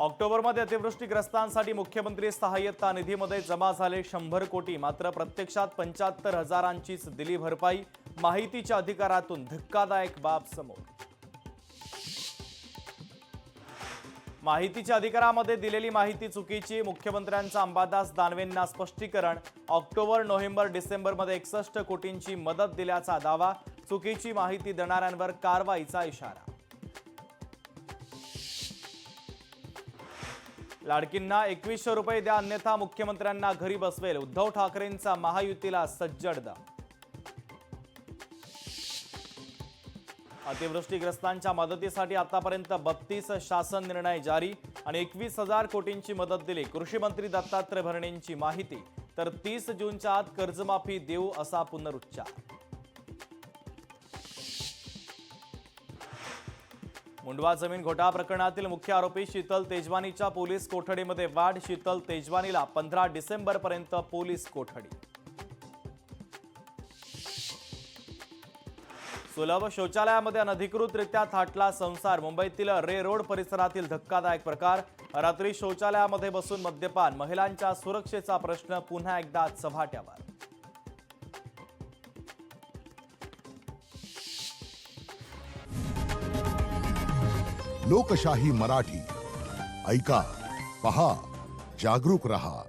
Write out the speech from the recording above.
ऑक्टोबरमध्ये अतिवृष्टीग्रस्तांसाठी मुख्यमंत्री सहाय्यता निधीमध्ये जमा झाले 100 कोटी, मात्र प्रत्यक्षात 75,000ंचीच दिली भरपाई। माहितीच्या अधिकारातून धक्कादायक बाब समोर। माहितीच्या अधिकारामध्ये दिलेली माहिती चुकीची, मुख्यमंत्र्यांचा अंबादास दानवेंना स्पष्टीकरण। ऑक्टोबर, नोव्हेंबर, डिसेंबरमध्ये 61 कोटींची मदत दिल्याचा दावा, चुकीची माहिती देणाऱ्यांवर कारवाईचा इशारा। लाडकींना 2100 रुपये द्या, अन्यथा मुख्यमंत्र्यांना घरी बसवेल। उद्धव ठाकरेंचा महायुतीला सज्जड दम। अतिवृष्टीग्रस्तांच्या मदतीसाठी आतापर्यंत 32 शासन निर्णय जारी आणि 21,000 कोटींची मदत दिली। कृषी मंत्री दत्तात्रय भरणेंची माहिती, तर 30 जूनच्या आत कर्जमाफी देऊ असा पुनरुच्चार। मुंडवा जमीन घोटाळा प्रकरणातील मुख्य आरोपी शीतल तेजवानीच्या पोलीस कोठडीमध्ये वाढ। शीतल तेजवानीला 15 डिसेंबरपर्यंत पोलीस कोठडी। सुलभ शौचालयामध्ये अनधिकृतरित्या थाटला संसार। मुंबईतील रे रोड परिसरातील धक्कादायक प्रकार। रात्री शौचालयामध्ये बसून मद्यपान। महिलांच्या सुरक्षेचा प्रश्न पुन्हा एकदा चव्हाट्यावर। लोकशाही मराठी ऐका, पहा, जागरूक रहा।